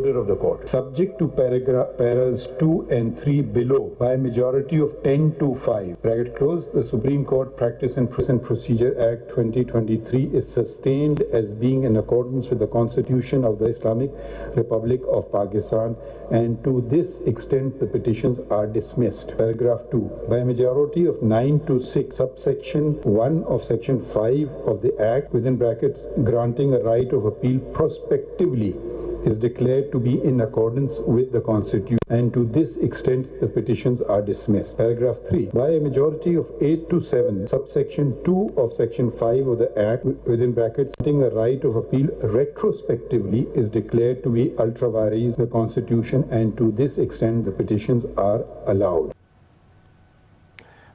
order of the court. Subject to paras 2 and 3 below by a majority of 10 to 5, bracket close, the Supreme Court Practice and Procedure Act 2023 is sustained as being in accordance with the Constitution of the Islamic Republic of Pakistan, and to this extent the petitions are dismissed. Paragraph 2. By a majority of 9 to 6, subsection 1 of section 5 of the Act, within brackets, granting a right of appeal prospectively, is declared to be in accordance with the Constitution, and to this extent the petitions are dismissed. Paragraph 3. By a majority of 8 to 7, subsection 2 of section 5 of the Act, within brackets, granting a right of appeal retrospectively, is declared to be ultra vires the Constitution, and to this extent the petitions are allowed.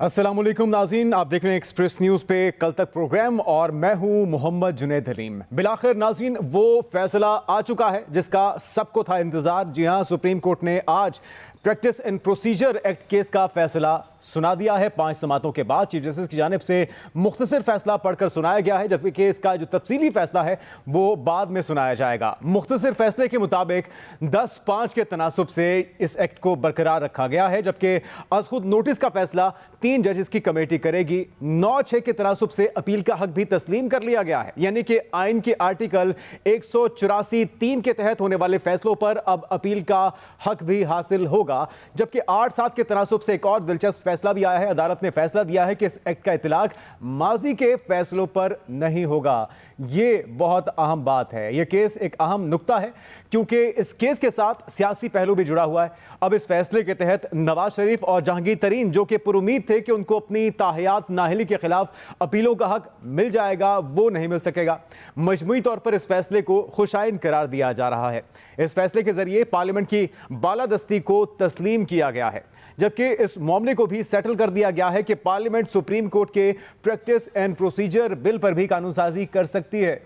अस्सलाम वालेकुम नाज़रीन, आप देख रहे हैं express news पे कल तक प्रोग्राम और मैं हूं मोहम्मद जुनैद हलीम। बिलाखिर नाज़रीन वो फैसला आ चुका है जिसका सबको था इंतज़ार। जी हां, सुप्रीम कोर्ट ने आज practice and procedure act case का फैसला सुना दिया है। 5 समातों के बाद चीफ जस्टिस की जानिब से मुख्तसर फैसला पढ़कर सुनाया गया है, जबकि केस का जो तफसीली फैसला है वो बाद में सुनाया जाएगा। मुख्तसर फैसले के मुताबिक 10-5 के तनासुब से इस एक्ट को बरकरार रखा गया है, जबकि अज खुद नोटिस का फैसला 3 जजेस की कमेटी करेगी। 9-6 के तनासुब से अपील का हक भी तस्लीम कर लिया गया है, यानी कि आइन के आर्टिकल 184(3) के तहत होने वाले फैसलों पर अब अपील का हक भी हासिल होगा। जबकि 8-7 के तनासुब से एक और दिलचस्प फैसला भी आया है। अदालत ने फैसला दिया है कि इस एक्ट का इतलाक माजी के फैसलों पर नहीं होगा। ये बहुत अहम बात है। यह केस एक अहम नुक्ता है क्योंकि इस केस के साथ सियासी पहलू भी जुड़ा हुआ है। अब इस फैसले के तहत नवाज शरीफ और जहांगीर तरीन, जो कि पुरुमीद थे कि उनको अपनी ताहियात नाहली के खिलाफ अपीलों का हक मिल जाएगा, वो नहीं मिल सकेगा। मजमूई तौर पर इस फैसले को खुशाइन करार दिया जा रहा है। इस फैसले के जरिए पार्लियामेंट की बालादस्ती को तस्लीम किया गया है, जबकि इस मामले को भी सेटल कर दिया गया है कि पार्लियामेंट सुप्रीम कोर्ट के प्रैक्टिस एंड प्रोसीजर बिल पर भी कानूनसाजी कर सकती है।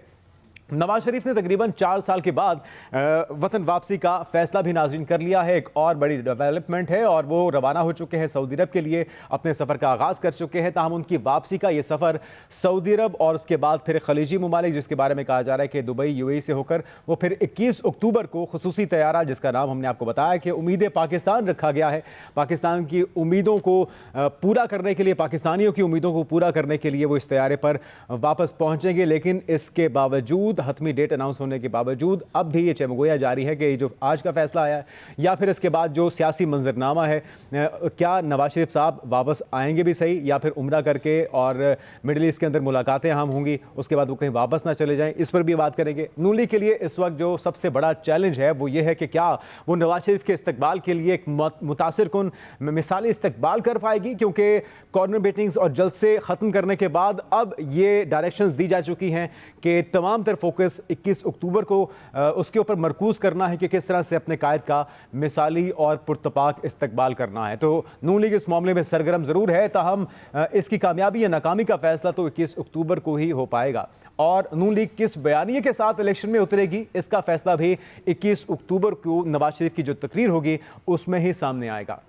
नवाज शरीफ ने तकरीबन 4 साल के बाद वतन वापसी का फैसला भी नाज़रीन कर लिया है। एक और बड़ी डेवलपमेंट है और वो रवाना हो चुके हैं सऊदी अरब के लिए, अपने सफ़र का आगाज़ कर चुके हैं। ताहम उनकी वापसी का ये सफ़र सऊदी अरब और उसके बाद फिर खलीजी ममालिक, जिसके बारे में कहा जा रहा है कि दुबई UAE से होकर वो फिर 21 अक्टूबर को खुसूसी तैयारा, जिसका नाम हमने आपको बताया कि उम्मीद पाकिस्तान रखा गया है। पाकिस्तान की उम्मीदों को पूरा करने के लिए, पाकिस्तानियों की उम्मीदों को पूरा करने के लिए वो इस तैयारे पर वापस पहुँचेंगे। लेकिन इसके बावजूद, हतमी डेट अनाउंस होने के बावजूद, अब भी ये चमगोया जारी है कि जो आज का फैसला आया है या फिर इसके बाद जो सियासी मंजरनामा है, क्या नवाज शरीफ साहब वापस आएंगे भी सही या फिर उम्रा करके और मिडिल ईस्ट के अंदर मुलाकातें हम होंगी, उसके बाद वो कहीं वापस ना चले जाएं, इस पर भी बात करेंगे। नून लीग के लिए इस वक्त जो सबसे बड़ा चैलेंज है वो ये है कि क्या वो नवाज शरीफ के इस्तकबाल के लिए एक मुतासिर कुन मिसाली इस्तकबाल कर पाएगी, क्योंकि कॉर्नर मीटिंग्स और जलसे ख़त्म करने के बाद अब ये डायरेक्शंस दी जा चुकी हैं कि तमाम तर फोकस 21 अक्टूबर को उसके ऊपर मरकूज़ करना है कि किस तरह से अपने कायद का मिसाली और पुरतपाक इस्तकबाल करना है। तो नून लीग इस मामले में सरगर्म ज़रूर है, ताहम इसकी कामयाबी या नाकामी का फैसला तो 21 अक्टूबर को ही हो पाएगा। और नून लीग किस बयानिए के साथ इलेक्शन में उतरेगी, इसका फैसला भी 21 अक्टूबर को नवाज शरीफ की जो तकरीर होगी उसमें ही सामने आएगा।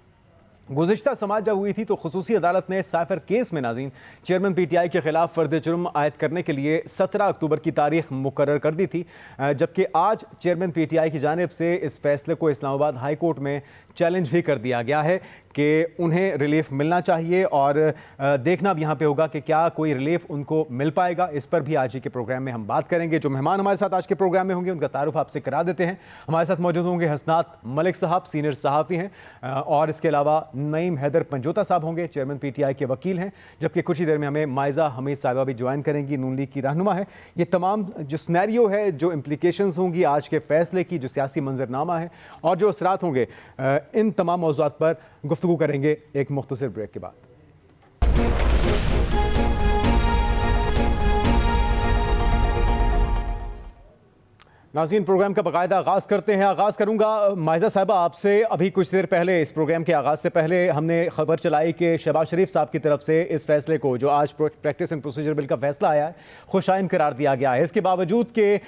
गुज़िश्ता समात जब हुई थी तो खुसूसी अदालत ने साइफर केस में नाज़रीन चेयरमैन PTI के खिलाफ फ़र्द जुर्म आयद करने के लिए 17 अक्टूबर की तारीख मुकर्रर कर दी थी, जबकि आज चेयरमैन PTI की जानिब से इस फैसले को इस्लामाबाद हाई कोर्ट में चैलेंज भी कर दिया गया है कि उन्हें रिलीफ मिलना चाहिए और देखना अब यहाँ पे होगा कि क्या कोई रिलीफ उनको मिल पाएगा। इस पर भी आज ही के प्रोग्राम में हम बात करेंगे। जो मेहमान हमारे साथ आज के प्रोग्राम में होंगे उनका तारुफ आपसे करा देते हैं। हमारे साथ मौजूद होंगे हसनात मलिक साहब, सीनियर सहाफ़ी हैं, और इसके अलावा नईम हैदर पंजोता साहब होंगे, चेयरमैन PTI के वकील हैं, जबकि कुछ ही देर में हमें माइज़ा हमीद साहिबा भी ज्वाइन करेंगी, नून लीग की रहनुमा है। ये तमाम जो स्नैरियो है, जो इम्प्लीकेशंस होंगी आज के फैसले की, जो सियासी मंजरनामा है और जो असरात होंगे, इन तमाम मौज़ूआत पर गुफ्तगू करेंगे एक मुख्तसर ब्रेक के बाद। नाज़रीन, प्रोग्राम का बाकायदा आगाज़ करते हैं। आगाज़ करूँगा माइज़ा साहिबा आपसे। अभी कुछ देर पहले, इस प्रोग्राम के आगाज़ से पहले हमने खबर चलाई कि शहबाज शरीफ साहब की तरफ से इस फैसले को, जो आज प्रैक्टिस एंड प्रोसीजर बिल का फैसला आया है, खुशाइन करार दिया गया है। इसके बावजूद कि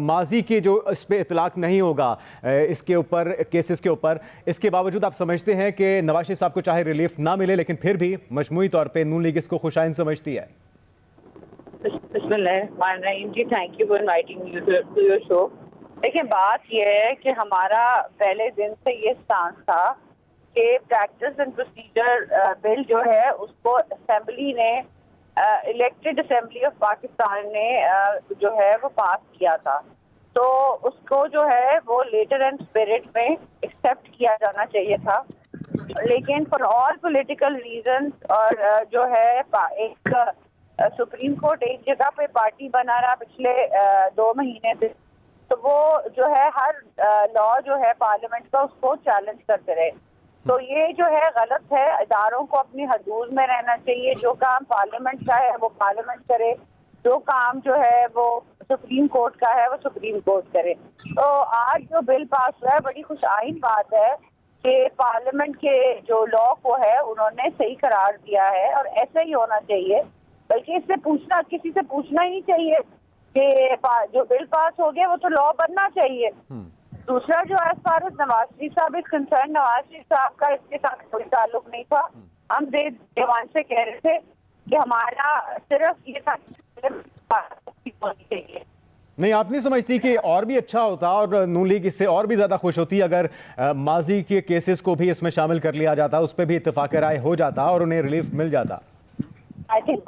माजी के जो इस पर इतलाक नहीं होगा इसके ऊपर, केसेस के ऊपर, इसके बावजूद आप समझते हैं कि नवाज शरीफ साहब को चाहे रिलीफ ना मिले, लेकिन फिर भी मजमूई तौर पर नून लीग इसको खुशाइन समझती है? Bismillahirrahmanirrahim. Thank you for inviting me to your show. देखिए, बात यह है कि हमारा पहले दिन से ये स्टांस था कि प्रैक्टिस एंड प्रोसीजर बिल जो है उसको असेंबली ने, इलेक्टेड असेंबली ऑफ पाकिस्तान ने जो है वो पास किया था। तो उसको जो है वो लेटर एंड स्पिरिट में एक्सेप्ट किया जाना चाहिए था, लेकिन फॉर ऑल पॉलिटिकल रीजंस और जो है एक सुप्रीम कोर्ट एक जगह पे पार्टी बना रहा पिछले 2 महीने से, तो वो जो है हर लॉ जो है पार्लियामेंट का उसको चैलेंज करते रहे। तो ये जो है गलत है। इदारों को अपनी हदूद में रहना चाहिए। जो काम पार्लियामेंट का है वो पार्लियामेंट करे, जो काम जो है वो सुप्रीम कोर्ट का है वो सुप्रीम कोर्ट करे। तो आज जो बिल पास हुआ है, बड़ी खुशआइन बात है कि पार्लियामेंट के जो लॉ को है उन्होंने सही करार दिया है, और ऐसा ही होना चाहिए। बल्कि इससे पूछना, किसी से पूछना ही नहीं चाहिए कि जो बिल पास हो गया वो तो लॉ बनना चाहिए। दूसरा जो as far as Nawaz Sharif साहब इज कंसर्न, नवाज शरीफ साहब का इसके साथ कोई ताल्लुक नहीं था। हम देवान से कह रहे थे कि हमारा सिर्फ ये था होनी चाहिए। नहीं, आप नहीं समझती कि और भी अच्छा होता और नून लीग इससे और भी ज़्यादा खुश होती अगर माजी के केसेस को भी इसमें शामिल कर लिया जाता, उस पर भी इत्तेफाक राय हो जाता और उन्हें रिलीफ मिल जाता? आई थिंक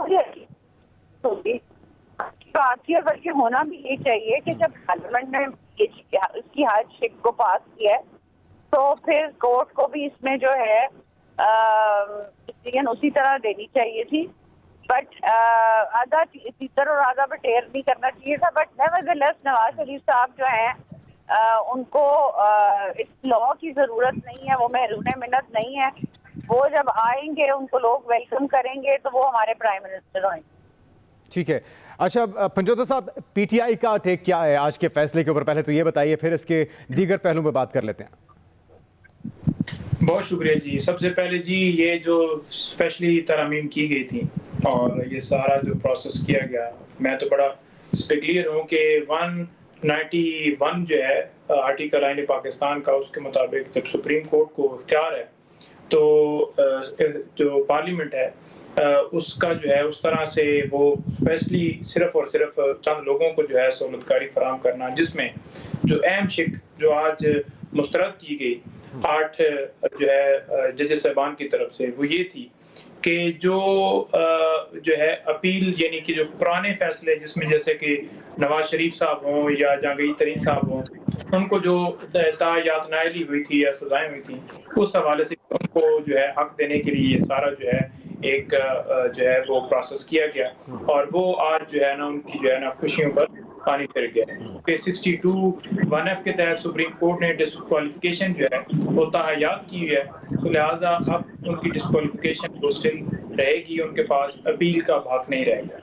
बात है, बल्कि होना भी ये चाहिए कि जब पार्लियामेंट ने इसकी हर शिक को पास किया है तो फिर कोर्ट को भी इसमें जो है डिसीजन उसी तरह देनी चाहिए थी। बट आधा तीतर और आधा बटेर नहीं करना चाहिए था। बट नेवरदलेस नवाज शरीफ साहब जो हैं उनको इस लॉ की जरूरत नहीं है, वो महरून मिन्नत नहीं है। वो जब आएंगे उनको लोग वेलकम करेंगे तो वो हमारे प्राइम मिनिस्टर होंगे। ठीक है। अच्छा पंजोता साहब, पीटीआई का टेक क्या है आज के फैसले के ऊपर? पहले तो ये बताइए, फिर इसके दीगर पहलुओं पे बात कर लेते हैं। बहुत शुक्रिया जी। सबसे पहले जी, ये जो स्पेशली तरमीम की गई थी और ये सारा जो प्रोसेस किया गया, मैं तो बड़ा क्लियर हूँ कि 191 जो है आर्टिकल आईन पाकिस्तान का, उसके मुताबिक जब सुप्रीम कोर्ट को इख्तियार है तो जो पार्लियामेंट है उसका जो है उस तरह से वो स्पेशली सिर्फ और सिर्फ चंद लोगों को जो है सहूलतकारी फराहम करना, जिसमें जो अहम शिक जो आज मुस्तरद की गई 8 जो है जजेस साहबान की तरफ से, वो ये थी कि जो है अपील, यानी कि जो पुराने फैसले जिसमें जैसे कि नवाज शरीफ साहब हों या जहांगीर तरीन साहब हों, उनको जो तायात नायली हुई थी या सजाएं हुई थी, उस हवाले से उनको जो है हक देने के लिए ये सारा जो है एक जो है वो प्रोसेस किया गया, और वो आज जो है ना उनकी जो है ना खुशियों पर पानी फिर गया। 62(1)(f) के तहत सुप्रीम कोर्ट ने डिस्क्वालिफिकेशन जो है वो तायात की है, तो लिहाजा अब उनकी डिस्क्वालिफिकेशन वो स्टिल रहेगी, उनके पास अपील का हक नहीं रहेगा।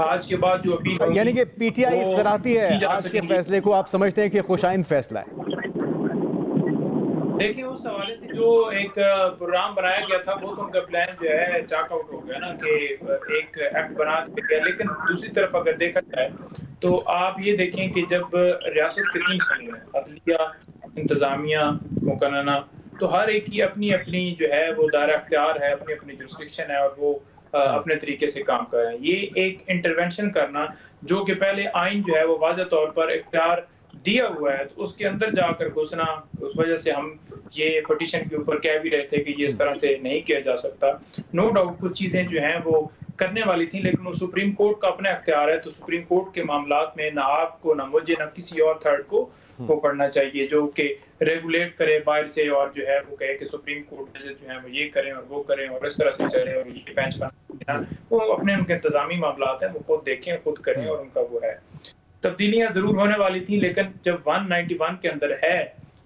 आज के बाद जो अपील, यानी कि पीटीआई सराहती है आज के फैसले को, आप समझते हैं कि खुशाइन फैसला है? देखिए, उस हवाले से जो एक प्रोग्राम बनाया गया था वो तो उनका प्लान जो है चॉक आउट हो गया ना, कि एक एक्ट बना दिया। लेकिन दूसरी तरफ अगर देखा जाए तो आप ये देखें कि जब रियासत कितनी सही है, अदलिया, इंतजामिया, मुकन्ना, तो हर एक की अपनी अपनी जो है वो दायरा अख्तियार है, अपनी अपनी जुरिस्डिक्शन है, और वो अपने तरीके से काम कर रहे हैं। ये एक इंटरवेंशन करना जो कि पहले आइन जो है वो वाज़ेह तौर पर इख्तियार दिया हुआ है, तो उसके अंदर जाकर घुसना, उस वजह से हम ये पिटीशन के ऊपर कह भी रहे थे कि ये इस तरह से नहीं किया जा सकता। नो डाउट कुछ चीज़ें जो हैं वो करने वाली थी, लेकिन वो सुप्रीम कोर्ट का अपना इख्तियार है, तो सुप्रीम कोर्ट के मामलात में ना आपको, ना मुझे, ना किसी और थर्ड को वो पढ़ना चाहिए जो कि रेगुलेट करे बाहर से, और जो है वो कहे कि सुप्रीम कोर्ट जो है वो ये करें और वो करें और इस तरह से चले और ये बेंच बना। वो अपने उनके इंतजामी मामलात हैं, वो खुद देखें, खुद करें, और उनका वो है। तब्दीलियां जरूर होने वाली थी, लेकिन जब 191 के अंदर है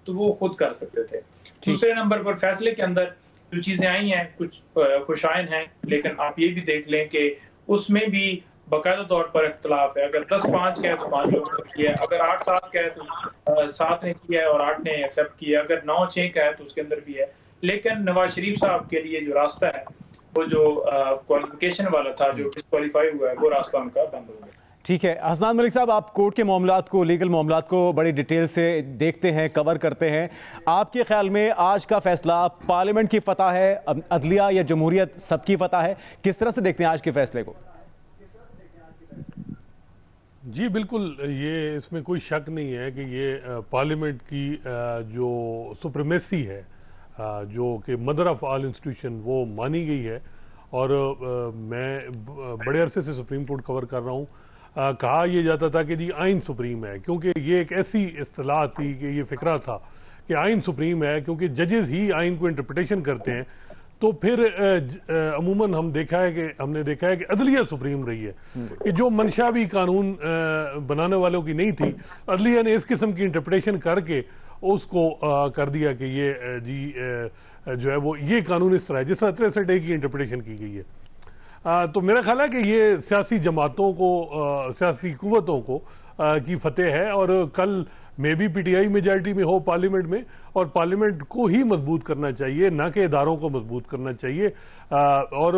तो वो खुद कर सकते थे। दूसरे नंबर पर फैसले के अंदर जो चीजें आई हैं कुछ खुशाइन हैं, लेकिन आप ये भी देख लें कि उसमें भी बाकायदा तौर पर इख्तलाफ है। अगर 10-5 कहे तो 5 लोगों ने किया है, अगर 8-7 कहे तो 7 ने किया है और 8 ने एक्सेप्ट किया, अगर 9-6 कहे तो उसके अंदर भी है। लेकिन नवाज शरीफ साहब के लिए जो रास्ता है, वो जो क्वालिफिकेशन वाला था, जो डिस्क्वालीफाई हुआ है, वो रास्ता उनका बंद हो गया। ठीक है। हसनान मलिक साहब, आप कोर्ट के मामलात को, लीगल मामलात को बड़ी डिटेल से देखते हैं, कवर करते हैं। आपके ख्याल में आज का फैसला पार्लियामेंट की फतह है, अदलिया या जमहूरियत सबकी फतह है? किस तरह से देखते हैं आज के फैसले को? जी बिल्कुल, ये इसमें कोई शक नहीं है कि ये पार्लियामेंट की जो सुप्रीमेसी है, जो कि मदर ऑफ ऑल इंस्टीट्यूशन, वो मानी गई है। और मैं बड़े अरसे से सुप्रीम कोर्ट कवर कर रहा हूँ। कहा यह जाता था कि जी आइन सुप्रीम है, क्योंकि ये एक ऐसी इस्तिलाह थी कि ये फिक्रा था कि आइन सुप्रीम है, क्योंकि जजेस ही आइन को इंटरप्रिटेशन करते हैं। तो फिर अमूमन हमने देखा है कि अदलिया सुप्रीम रही है, कि जो मंशा भी कानून बनाने वालों की नहीं थी, अदलिया ने इस किस्म की इंटरप्रिटेशन करके उसको कर दिया कि ये जो है वो ये कानून इस तरह है जिस तरह 63A की इंटरप्रिटेशन की गई है। तो मेरा ख्याल है कि ये सियासी जमातों को, सियासी कुव्वतों को की फतेह है। और कल में भी पीटीआई मेजॉरिटी में हो पार्लियामेंट में, और पार्लियामेंट को ही मजबूत करना चाहिए, ना कि इदारों को मजबूत करना चाहिए। और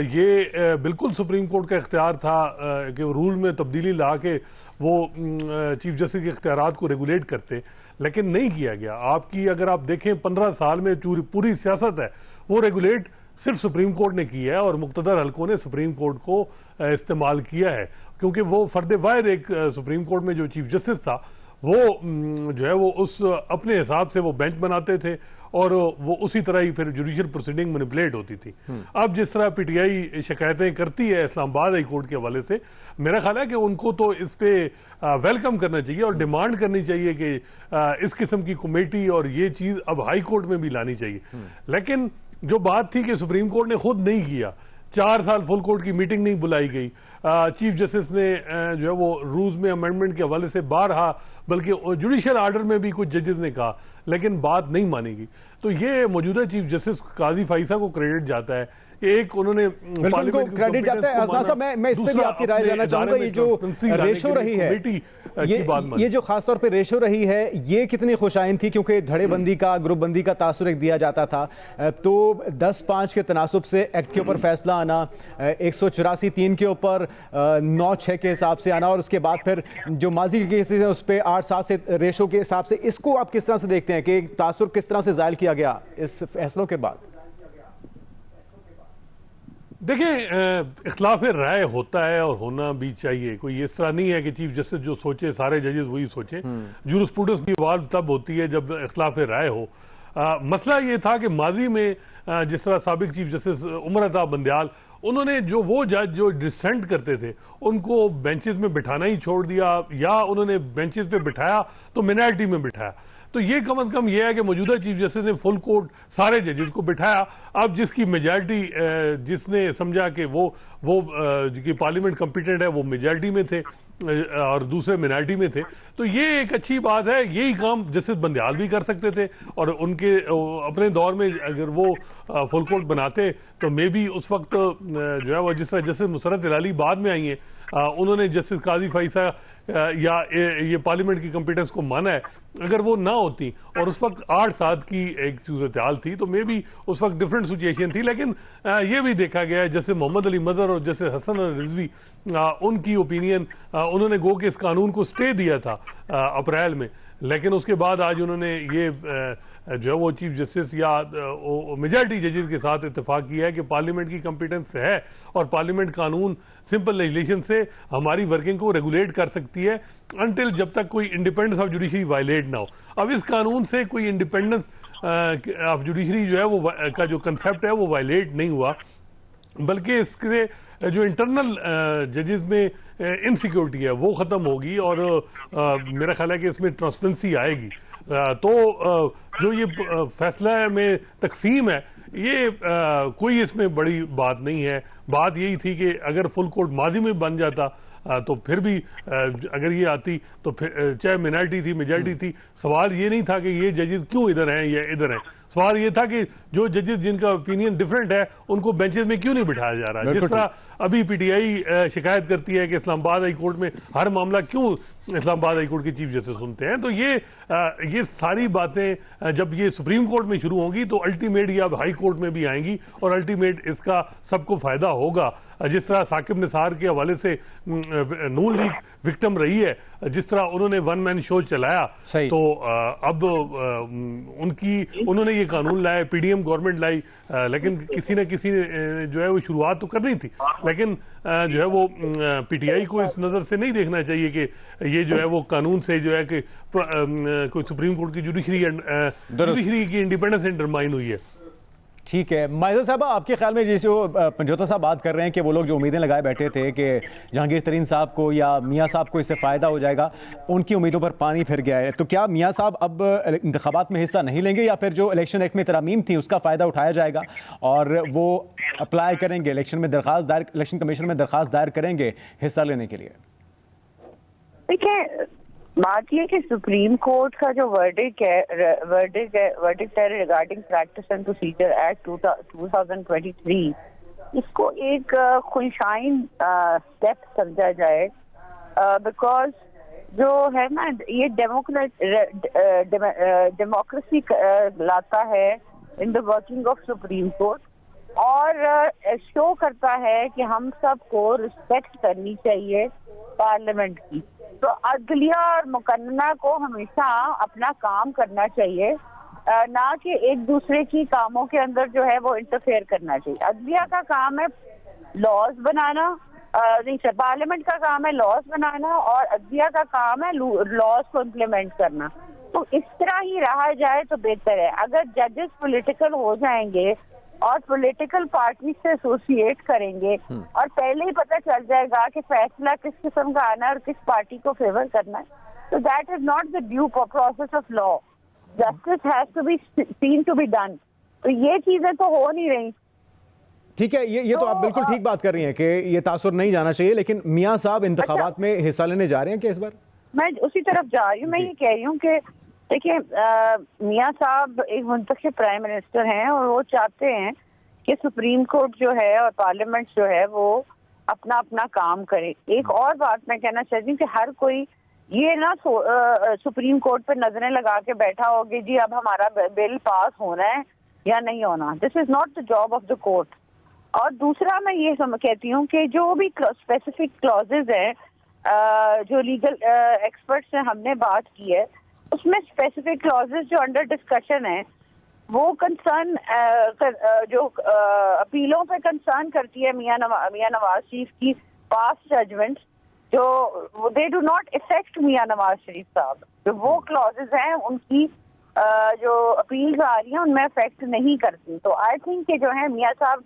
ये बिल्कुल सुप्रीम कोर्ट का इख्तियार था कि रूल में तब्दीली ला के वो चीफ जस्टिस के इख्तियारात को रेगुलेट करते, लेकिन नहीं किया गया। आपकी अगर आप देखें 15 साल में पूरी सियासत है वो रेगुलेट सिर्फ सुप्रीम कोर्ट ने की है, और मुक्तदर हलकों ने सुप्रीम कोर्ट को इस्तेमाल किया है, क्योंकि वो फर्द वाहिद एक सुप्रीम कोर्ट में जो चीफ जस्टिस था वो जो है वो उस अपने हिसाब से वो बेंच बनाते थे, और वो उसी तरह ही फिर जुडिशियल प्रोसीडिंग मैनिपुलेट होती थी। अब जिस तरह पीटीआई शिकायतें करती है इस्लामाबाद हाई कोर्ट के हवाले से, मेरा ख्याल है कि उनको तो इस पे वेलकम करना चाहिए और डिमांड करनी चाहिए कि इस किस्म की कमेटी और ये चीज़ अब हाई कोर्ट में भी लानी चाहिए। लेकिन जो बात थी कि सुप्रीम कोर्ट ने खुद नहीं किया, 4 साल फुल कोर्ट की मीटिंग नहीं बुलाई गई, चीफ जस्टिस ने जो है वो रूल्स में अमेंडमेंट के हवाले से बारहा, बल्कि जुडिशियल आर्डर में भी कुछ जजेस ने कहा, लेकिन बात नहीं मानी गई। तो ये मौजूदा चीफ जस्टिस काजी फाइसा को क्रेडिट जाता है कि एक उन्होंने क्रेडिट जाता है। हसना साहब, मैं इस पे भी आपकी राय जानना चाहूंगा। ये जो रेशो रही है, ये जो खासतौर पे रेशो रही है, ये कितनी खुशाइन थी, क्योंकि धड़ेबंदी का, ग्रुपबंदी का तासुर एक दिया जाता था। तो 10-5 के तनासुब से एक्ट के ऊपर फैसला आना, 184(3) के ऊपर 9-6 के हिसाब से आना, और उसके बाद फिर जो माजी के केसेस हैं उस पर 8-7 से रेशो के हिसाब से, इसको आप किस तरह से देखते हैं कि तासुर किस तरह से जायल किया गया इस फैसलों के बाद? देखिए, इख्तिलाफ राय होता है और होना भी चाहिए। कोई इस तरह नहीं है कि चीफ जस्टिस जो सोचे सारे जजेस वही सोचे। जूरिस्प्रूडेंस की इवाल्व तब होती है जब इख्तिलाफ राय हो। मसला ये था कि माजी में जिस तरह साबिक चीफ जस्टिस उमर अता बंदयाल, उन्होंने जो वो जज जो डिसेंट करते थे उनको बेंचेस में बिठाना ही छोड़ दिया, या उन्होंने बेंचेस पे बिठाया तो मिनॉरिटी में बिठाया। तो ये कम अज़ कम ये है कि मौजूदा चीफ जस्टिस ने फुल कोर्ट सारे जजेस को बिठाया। अब जिसकी मेजॉरिटी, जिसने समझा कि वो कि पार्लियामेंट कॉम्पिटेंट है, वो मेजॉरिटी में थे और दूसरे मिनॉरिटी में थे। तो ये एक अच्छी बात है। यही काम जस्टिस बंदयाल भी कर सकते थे, और उनके अपने दौर में अगर वो फुल कोर्ट बनाते तो मे बी उस वक्त जो है वो जिस तरह जस्टिस मुसरत इलाली बाद में आई हैं, उन्होंने जस्टिस काजी फाइसा या ये पार्लियामेंट की कॉम्पिटेंस को माना है, अगर वो ना होती और उस वक्त 8-7 की एक सूरत हाल थी तो मे बी उस वक्त डिफरेंट सिचुएशन थी। लेकिन ये भी देखा गया है, जैसे मोहम्मद अली मदर और जैसे हसन रिजवी, उनकी ओपिनियन, उन्होंने गो के इस कानून को स्टे दिया था अप्रैल में, लेकिन उसके बाद आज उन्होंने ये जो है वो चीफ जस्टिस या मेजॉरिटी जजेस के साथ इत्तेफाक किया है कि पार्लियामेंट की कॉम्पिटेंस है और पार्लियामेंट कानून सिंपल लेजिस्लेशन से हमारी वर्किंग को रेगुलेट कर सकती है, अनटिल जब तक कोई इंडिपेंडेंस ऑफ जुडिशरी वायलेट ना हो। अब इस कानून से कोई इंडिपेंडेंस ऑफ जुडिशरी जो है वो का जो कंसेप्ट है वो वायलेट नहीं हुआ, बल्कि इसके जो इंटरनल जजेस में इनसिक्योरिटी है वो ख़त्म होगी, और मेरा ख्याल है कि इसमें ट्रांसपेरेंसी आएगी। तो जो ये फैसला में तकसीम है, ये कोई इसमें बड़ी बात नहीं है। बात यही थी कि अगर फुल कोर्ट माजी में बन जाता तो फिर भी अगर ये आती तो फिर चाहे मिनॉरिटी थी मेजॉरिटी थी, सवाल ये नहीं था कि ये जजेस क्यों इधर हैं या इधर हैं। सवाल ये था कि जो जजेस जिनका ओपिनियन डिफरेंट है उनको बेंचेस में क्यों नहीं बिठाया जा रहा है। जिस तरह अभी पीटीआई शिकायत करती है कि इस्लामाबाद हाई कोर्ट में हर मामला क्यों इस्लामाबाद हाई कोर्ट के चीफ जस्टिस सुनते हैं, तो ये सारी बातें जब ये सुप्रीम कोर्ट में शुरू होंगी तो अल्टीमेट ये अब हाई कोर्ट में भी आएंगी, और अल्टीमेट इसका सबको फायदा होगा। जिस तरह साकिब निसार के हवाले से नून लीग विक्टिम रही है, जिस तरह उन्होंने वन मैन शो चलाया, तो अब उन्होंने ये कानून लाए, पीडीएम गवर्नमेंट लाई, लेकिन किसी न किसी ने जो है वो शुरुआत तो करनी थी, लेकिन जो है वो पीटीआई को इस नज़र से नहीं देखना चाहिए कि ये जो है वो कानून से जो है कि कोई सुप्रीम कोर्ट की जुडिशरी की इंडिपेंडेंस अंडरमाइन हुई है। ठीक है माइजा साहब, आपके ख्याल में जैसे वो पंजोता साहब बात कर रहे हैं कि वो लोग जो उम्मीदें लगाए बैठे थे कि जहांगीर तरीन साहब को या मियाँ साहब को इससे फ़ायदा हो जाएगा, उनकी उम्मीदों पर पानी फिर गया है, तो क्या मियाँ साहब अब इंतखाबात में हिस्सा नहीं लेंगे या फिर जो इलेक्शन एक्ट में तरमीम थी उसका फ़ायदा उठाया जाएगा और वो अप्लाई करेंगे इलेक्शन कमीशन में दरख्वास्त दायर करेंगे हिस्सा लेने के लिए? देखिए, बात ये कि सुप्रीम कोर्ट का जो वर्डिक्ट है regarding practice and procedure act 2023, इसको एक खुलशाइन स्टेप समझा जाए, बिकॉज जो है ना ये डेमोक्रेसी लाता है in the working of supreme court और शो करता है कि हम सबको रिस्पेक्ट करनी चाहिए पार्लियामेंट की। तो अदलिया और मुकन्ना को हमेशा अपना काम करना चाहिए, ना कि एक दूसरे की कामों के अंदर जो है वो इंटरफेयर करना चाहिए। अदलिया का काम है लॉज बनाना, पार्लियामेंट का काम है लॉज बनाना और अदलिया का काम है लॉज को इम्प्लीमेंट करना। तो इस तरह ही रहा जाए तो बेहतर है। अगर जजेस पॉलिटिकल हो जाएंगे और पॉलिटिकल पार्टी से एसोसिएट करेंगे और पहले ही पता चल जाएगा कि फैसला किस किस्म का आना है और किस पार्टी को फेवर करना है, तो that is not the due process of law. Justice has to be seen to be done. तो ये चीजें तो हो नहीं रही। ठीक है, ये तो आप बिल्कुल ठीक बात कर रही हैं कि ये तासुर नहीं जाना चाहिए, लेकिन मियाँ साहब इंतखाबात में हिस्सा लेने जा रहे हैं क्या इस बार? मैं उसी तरफ जा रही हूँ। मैं ये कह रही हूँ कि देखिए, मियाँ साहब एक मुंतखब प्राइम मिनिस्टर हैं और वो चाहते हैं कि सुप्रीम कोर्ट जो है और पार्लियामेंट जो है वो अपना अपना काम करे। एक और बात मैं कहना चाहती हूँ कि हर कोई ये ना सुप्रीम कोर्ट पे नजरें लगा के बैठा होगी जी अब हमारा बिल पास होना है या नहीं होना। This is not the job of the court. और दूसरा मैं ये कहती हूँ कि जो भी स्पेसिफिक क्लॉजेज हैं, जो लीगल एक्सपर्ट से हमने बात की है, उसमें स्पेसिफिक क्लॉजेस जो अंडर डिस्कशन है वो कंसर्न जो अपीलों पे कंसर्न करती है मियां नवाज शरीफ की पास्ट जजमेंट्स, जो दे डू नॉट इफेक्ट मियां नवाज शरीफ साहब। जो वो क्लॉजेस हैं उनकी जो अपील्स आ रही हैं उनमें इफेक्ट नहीं करती। तो आई थिंक कि जो है मियां साहब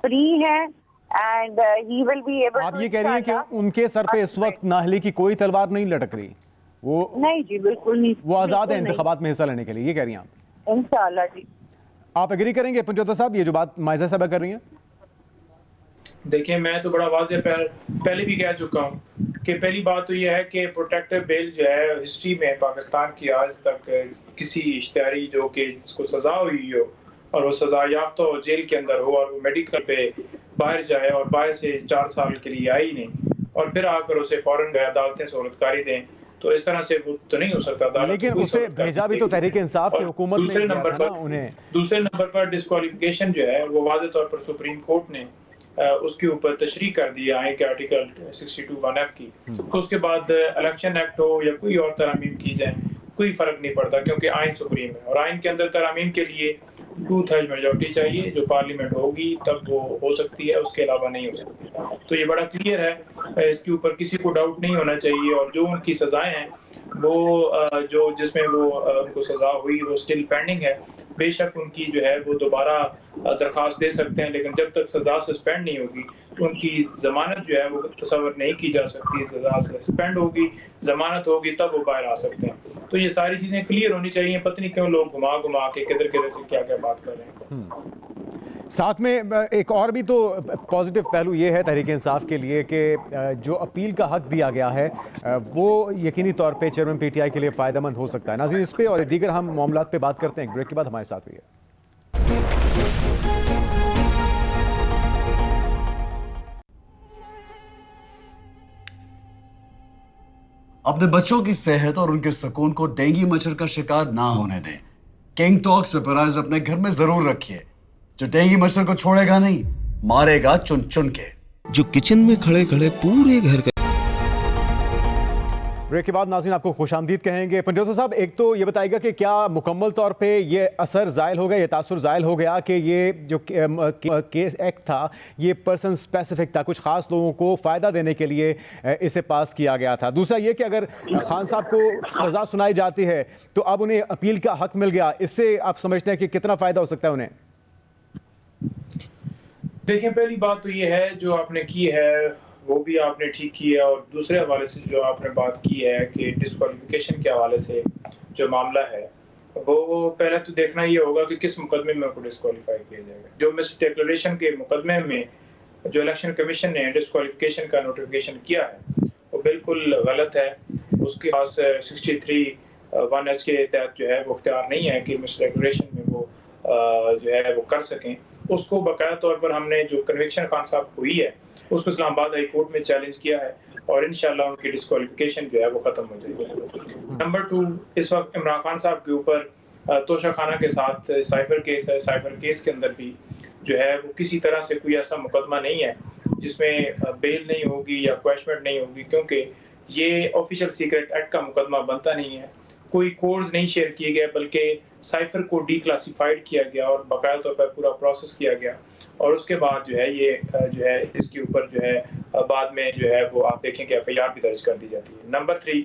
फ्री हैं and he will be able. आप ये कह रही हैं कि उनके सर पे इस वक्त नाहली की कोई तलवार नहीं लटक रही? वो नहीं जी, बिल्कुल नहीं। वो आजाद है इंतखाबात में हिस्सा लेने के लिए, ये कह रही हैं आप? इंशाल्लाह जी। आप एग्री करेंगे पंजोता साहब ये जो बात माइजा साहब कर रही हैं? देखिए, मैं तो बड़ा वाज़ेह पहले भी कह चुका हूँ कि पहली बात तो यह है कि प्रोटेक्टिव बेल जो है हिस्ट्री में पाकिस्तान की आज तक किसी इश्तिहारी जो कि जिसको सजा हुई हो और वो सजा याफ्ता हो, जेल के अंदर हो और वो मेडिकल पे बाहर जाए और बाहर से 4 साल के लिए आई नहीं और फिर आकर उसे फौरन अदालतें सहूलतकारी दें, तो इस तरह से वो तो नहीं हो सकता। लेकिन उसे भेजा भी तो तहरीक इंसाफ की हुकूमत ने किया था ना उन्हें। दूसरे नंबर पर डिस्क्वालिफिकेशन जो है वो वाज़ेह तौर पर सुप्रीम कोर्ट ने उसके ऊपर तशरीह कर दिया है कि आर्टिकल 62(1)(f) की। तो उसके बाद इलेक्शन एक्ट हो या कोई और तरमीम की जाए कोई फर्क नहीं पड़ता, क्योंकि आइन सुप्रीम है और आइन के अंदर तरमीम के लिए 2/3 मेजॉरिटी चाहिए जो पार्लियामेंट होगी तब वो हो सकती है, उसके अलावा नहीं हो सकती। तो ये बड़ा क्लियर है, इसके ऊपर किसी को डाउट नहीं होना चाहिए। और जो उनकी सजाएं हैं वो जो जिसमें वो उनको सजा हुई वो स्टिल पेंडिंग है। बेशक उनकी जो है वो दोबारा दरख्वास्त दे सकते हैं, लेकिन जब तक सजा सस्पेंड नहीं होगी तो उनकी जमानत जो है वो तस्वर नहीं की जा सकती। सजा सस्पेंड होगी, जमानत होगी, तब वो बाहर आ सकते हैं। तो ये सारी चीजें क्लियर होनी चाहिए। पता नहीं क्यों लोग घुमा घुमा के किधर से क्या क्या बात कर रहे हैं। साथ में एक और भी तो पॉजिटिव पहलू ये है तहरीक इंसाफ के लिए कि जो अपील का हक दिया गया है वो यकीनी तौर पे चेयरमैन पीटीआई के लिए फ़ायदेमंद हो सकता है। नाज़रीन, इस पे और दीगर हम मामलात पे बात करते हैं ब्रेक के बाद। हमारे साथ रहिए। अपने बच्चों की सेहत और उनके सुकून को डेंगू मच्छर का शिकार ना होने दें। किंग टॉक्स वेपराइजर अपने घर में जरूर रखिए, जो डेंगू मच्छर को छोड़ेगा नहीं, मारेगा चुन चुन के। जो किचन में खड़े खड़े पूरे घर का ब्रेक के बाद नाज़रीन आपको खुशामदीद कहेंगे। पंजोता साहब, एक तो ये बताइएगा कि क्या मुकम्मल तौर पे ये असर ज़ायल हो गया, ये तासुर ज़ायल हो गया कि ये जो केस एक्ट था ये पर्सन स्पेसिफिक था, कुछ ख़ास लोगों को फ़ायदा देने के लिए इसे पास किया गया था। दूसरा ये कि अगर खान साहब को सज़ा सुनाई जाती है तो अब उन्हें अपील का हक मिल गया, इससे आप समझते हैं कि कितना फ़ायदा हो सकता है उन्हें? देखिए, पहली बात तो ये है जो आपने की है वो भी आपने ठीक की है, और दूसरे हवाले से जो आपने बात की है कि डिस्क्वालिफिकेशन के हवाले से जो मामला है वो पहले तो देखना ये होगा कि किस मुकदमे में उनको डिस्क्वालीफाई किया जाएगा। जो मिस डिक्लेरेशन के मुकदमे में जो इलेक्शन कमीशन ने डिस्क्वालिफिकेशन का नोटिफिकेशन किया है वो बिल्कुल गलत है। उसके पास 63(1)H के तहत जो है वो अख्तियार नहीं है कि मिस डिक्लेरेशन में वो जो है वो कर सकें। उसको बाकायदा तौर पर हमने जो कन्विक्शन खान साहब हुई है उसको इस्लामाबाद हाई कोर्ट में चैलेंज किया है और इंशाल्लाह उनकी डिस्क्वालिफिकेशन जो है वो खत्म हो जाएगी। नंबर 2, इस वक्त इमरान खान साहब के ऊपर तोशाखाना के साथ साइबर केस है। साइबर केस के अंदर भी जो है वो किसी तरह से कोई ऐसा मुकदमा नहीं है जिसमें बेल नहीं होगी या क्वेश्चमेंट नहीं होगी, क्योंकि ये ऑफिशियल सीक्रेट एक्ट का मुकदमा बनता नहीं है। कोई कोड्स नहीं शेयर किए गए बल्कि साइफर को डिक्लासिफाइड किया गया और बाकायदा तौर पर पूरा प्रोसेस किया गया, और उसके बाद जो है ये जो है इसके ऊपर जो है बाद में जो है वो आप देखें कि FIR भी दर्ज कर दी जाती है। नंबर 3,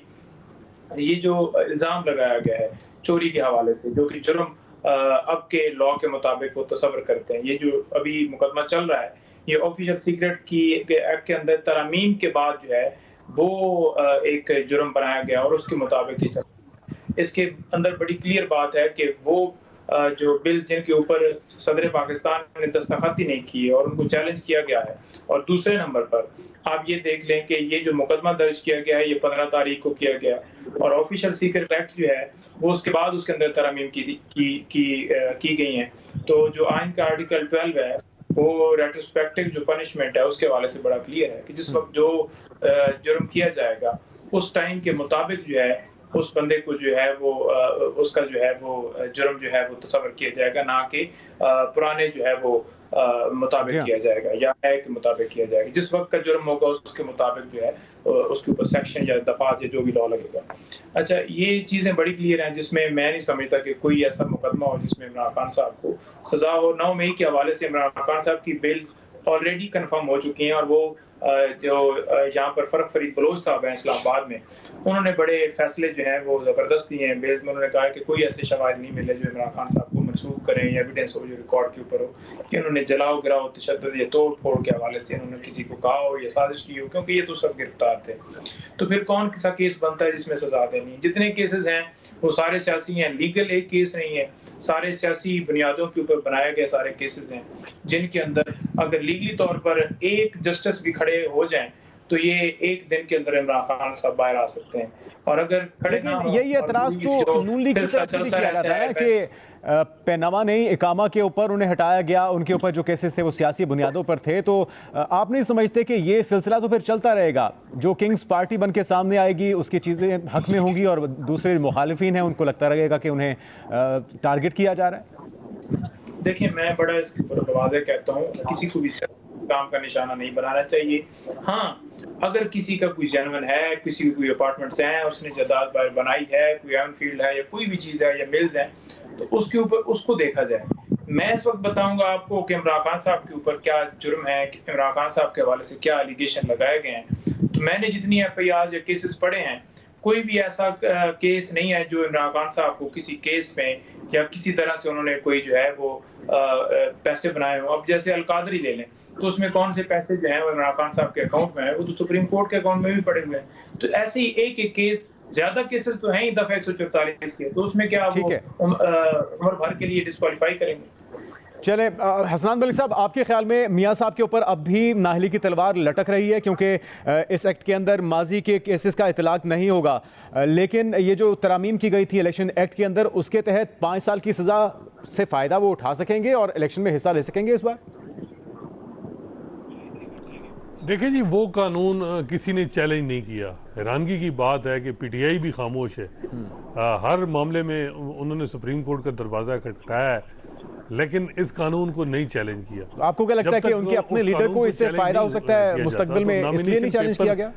ये जो इल्ज़ाम लगाया गया है चोरी के हवाले से, जो कि जुर्म अब के लॉ के मुताबिक वो तस्वर करते हैं। ये जो अभी मुकदमा चल रहा है ये ऑफिशियल सीक्रेट की एक्ट के अंदर तरमीम के बाद जो है वो एक जुर्म बनाया गया और उसके मुताबिक ये इसके अंदर बड़ी क्लियर बात है कि वो जो बिल जिनके ऊपर सदर पाकिस्तान ने दस्तखत ही नहीं किए और उनको चैलेंज किया गया है। और दूसरे नंबर पर आप ये देख लें कि ये जो मुकदमा दर्ज किया गया है ये 15 तारीख को किया गया और ऑफिशियल सीक्रेट एक्ट जो है वो उसके बाद उसके अंदर तरमीम की गई हैं। तो जो आइन का आर्टिकल 12 है वो रेट्रोस्पेक्टिव जो पनिशमेंट है उसके हवाले से बड़ा क्लियर है कि जिस वक्त जो जुर्म किया जाएगा उस टाइम के मुताबिक जो है उस बंदे को जो है वो उसका जो है वो जुर्म जो है वो तस्वर किया जाएगा, ना कि पुराने जो है वो मुताबिक किया जाएगा या है के मुताबिक किया जाएगा। जिस वक्त का जुर्म होगा उसके मुताबिक जो है उसके ऊपर सेक्शन या दफात या जो भी लॉ लगेगा। अच्छा, ये चीज़ें बड़ी क्लियर हैं जिसमें मैं नहीं समझता कि कोई ऐसा मुकदमा हो जिसमें इमरान खान साहब को सजा हो। 9 मई के हवाले से इमरान खान साहब की बिल्स ऑलरेडी कन्फर्म हो चुकी हैं और वो जो यहाँ पर फर्क फरीद बलोच साहब हैं इस्लामाबाद में, उन्होंने बड़े फैसले जो हैं वो ज़बरदस्त दिए हैं। बेल्स में उन्होंने कहा है कि कोई ऐसे शवाहिद नहीं मिले जो इमरान खान साहब को मनसूख करें या एविडेंस हो जो रिकॉर्ड के ऊपर हो कि उन्होंने जलाओ गिराओ तशद्दुद या तोड़ फोड़ के हवाले से उन्होंने किसी को कहा हो या साजिश की हो, क्योंकि ये तो सब गिरफ्तार थे। तो फिर कौन सा केस बनता है जिसमें सजा देनी? जितने केसेस हैं वो सारे सियासी हैं, लीगल एक केस नहीं है, सारे सियासी बुनियादों के ऊपर बनाए गए सारे केसेस हैं जिनके अंदर अगर लीगली तौर पर एक जस्टिस भी खड़े हो जाएं तो ये एक दिन के अंदर इमरान खान साहब बाहर आ सकते हैं। और अगर खड़े ना हो, यही एतराज तो नून लीग की तरफ से भी किया जाता है कि पैनामा नहीं इकामा के ऊपर उन्हें हटाया गया, उनके ऊपर जो केसेस थे वो सियासी बुनियादों पर थे। तो आप नहीं समझते कि ये सिलसिला तो फिर चलता रहेगा? जो किंग्स पार्टी बन के सामने आएगी उसकी चीज़ें हक में होंगी और दूसरे मुखालिफिन हैं उनको लगता रहेगा कि उन्हें टारगेट किया जा रहा है। देखिए, मैं बड़ा इसके ऊपर वाज़ेह कहता हूँ कि किसी को भी काम का निशाना नहीं बनाना चाहिए। हाँ, अगर किसी का कोई जेन्युइन है, किसी को कोई अपार्टमेंट्स हैं, उसने जायदाद बनाई है, कोई एवन फील्ड है या कोई भी चीज़ है या मिल्स हैं, तो उसके ऊपर उसको देखा जाए। मैं इस वक्त बताऊंगा आपको कि इमरान खान साहब के ऊपर क्या जुर्म है, इमरान खान साहब के हवाले से क्या एलिगेशन लगाए गए हैं। तो मैंने जितनी FIR या केसेस पढ़े हैं, कोई भी ऐसा केस नहीं है जो इमरान खान साहब को किसी केस में या किसी तरह से उन्होंने कोई जो है वो पैसे बनाए हो। अब जैसे अलकादरी ले लें तो उसमें कौन से पैसे जो हैं वो इमरान खान साहब के अकाउंट में है, वो तो सुप्रीम कोर्ट के अकाउंट में भी पड़े हुए हैं। तो ऐसे ही एक एक केस, ज्यादा केसेस तो हैं ही दफा 144 के, तो उसमें क्या वो उम्र भर के लिए डिस्क्वालीफाई करेंगे? चले हसनान मलिक साहब, आपके ख्याल में मियाँ साहब के ऊपर अब भी नाहली की तलवार लटक रही है? क्योंकि इस एक्ट के अंदर माजी के केसेस का इतलाक नहीं होगा, लेकिन ये जो तरामीम की गई थी इलेक्शन एक्ट के अंदर उसके तहत 5 साल की सज़ा से फ़ायदा वो उठा सकेंगे और इलेक्शन में हिस्सा ले सकेंगे इस बार? देखिए जी, वो कानून किसी ने चैलेंज नहीं किया। हैरानगी की बात है कि PTI भी खामोश है। हर मामले में उन्होंने सुप्रीम कोर्ट का दरवाज़ा खटखटाया है, लेकिन इस कानून को नहीं चैलेंज किया। तो आपको क्या लगता है कि उनके अपने लीडर को इससे फ़ायदा हो सकता है मुस्तकबिल में, इसलिए नहीं चैलेंज किया गया?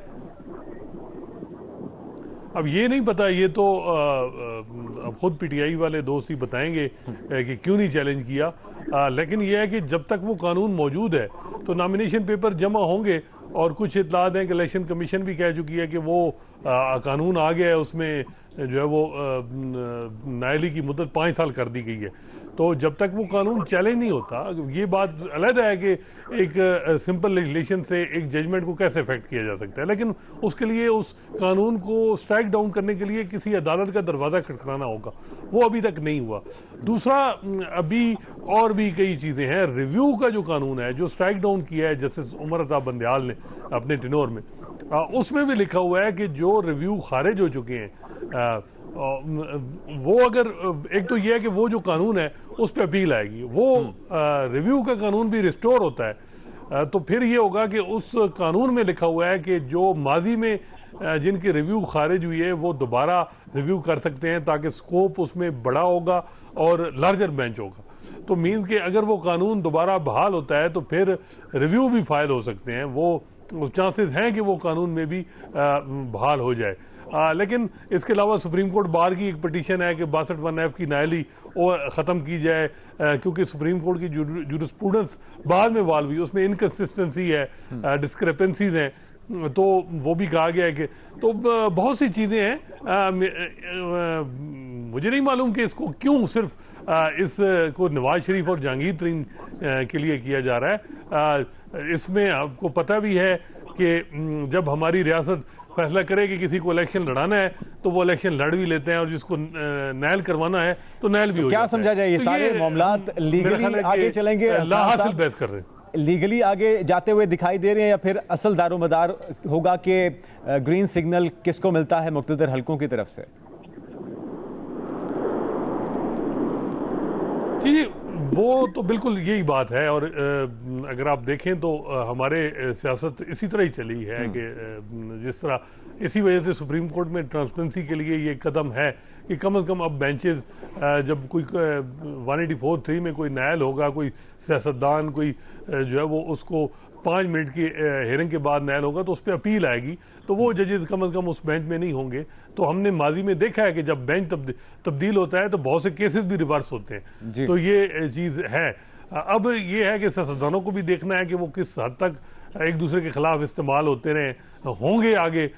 अब ये नहीं पता, ये तो अब खुद पीटीआई वाले दोस्त ही बताएंगे कि क्यों नहीं चैलेंज किया। लेकिन ये है कि जब तक वो कानून मौजूद है तो नॉमिनेशन पेपर जमा होंगे। और कुछ इत्तलात हैं कि इलेक्शन कमीशन भी कह चुकी है कि वो कानून आ गया है, उसमें जो है वो नायली की मुद्दत 5 साल कर दी गई है। तो जब तक वो कानून चैलेंज नहीं होता, ये बात अलग है कि एक सिंपल लेजिस्लेशन से एक जजमेंट को कैसे इफेक्ट किया जा सकता है, लेकिन उसके लिए उस कानून को स्ट्राइक डाउन करने के लिए किसी अदालत का दरवाज़ा खटखटाना होगा, वो अभी तक नहीं हुआ। दूसरा, अभी और भी कई चीज़ें हैं। रिव्यू का जो कानून है, जो स्ट्राइक डाउन किया है जस्टिस उमर अता बंदयाल ने अपने टिनोर में, उसमें भी लिखा हुआ है कि जो रिव्यू खारिज हो चुके हैं, वो अगर, एक तो ये है कि वो जो कानून है उस पर अपील आएगी, वो रिव्यू का कानून भी रिस्टोर होता है, तो फिर ये होगा कि उस कानून में लिखा हुआ है कि जो माजी में जिनकी रिव्यू खारिज हुई है वो दोबारा रिव्यू कर सकते हैं, ताकि स्कोप उसमें बड़ा होगा और लार्जर बेंच होगा। तो मीन कि अगर वो कानून दोबारा बहाल होता है तो फिर रिव्यू भी फाइल हो सकते हैं, वो चांसेस हैं कि वो कानून में भी बहाल हो जाए। लेकिन इसके अलावा सुप्रीम कोर्ट बार की एक पटिशन है कि 62(1)(f) की नायली और ख़त्म की जाए, क्योंकि सुप्रीम कोर्ट की जूरिस्प्रूडेंस बाद में वाल हुई, उसमें इनकन्सिस्टेंसी है, डिस्क्रिपेंसीज हैं, तो वो भी कहा गया है कि तो बहुत सी चीज़ें हैं। मुझे नहीं मालूम कि इसको क्यों सिर्फ इसको नवाज शरीफ और जहांगीर तरीन के लिए किया जा रहा है। इसमें आपको पता भी है कि जब हमारी रियासत फैसला करे कि किसी को इलेक्शन लड़ाना है तो वो इलेक्शन लड़ भी लेते हैं, और जिसको नैल करवाना है तो नैल भी हो क्या जाता है। समझा जाए, ये तो सारे मामलात लीगली आगे चलेंगे, हासिल बहस कर रहे हैं, लीगली आगे जाते हुए दिखाई दे रहे हैं, या फिर असल दारोमदार होगा कि ग्रीन सिग्नल किसको मिलता है मुख्तलिफ हलकों की तरफ से? जी, वो तो बिल्कुल यही बात है। और अगर आप देखें तो हमारे सियासत इसी तरह ही चली है कि जिस तरह, इसी वजह से सुप्रीम कोर्ट में ट्रांसपेरेंसी के लिए ये कदम है कि कम से कम अब बेंचेस, जब कोई 184(3) में कोई नायल होगा, कोई सियासतदान कोई जो है वो उसको 5 मिनट की हेयरिंग के बाद नायल होगा तो उस पर अपील आएगी, तो वो जजेस कम से कम उस बेंच में नहीं होंगे। तो हमने माजी में देखा है कि जब बेंच तब्दील होता है तो बहुत से केसेस भी रिवर्स होते हैं, तो ये चीज़ है। अब ये है कि सियासतदानों को भी देखना है कि वो किस हद तक एक दूसरे के खिलाफ इस्तेमाल होते रहे होंगे आगे।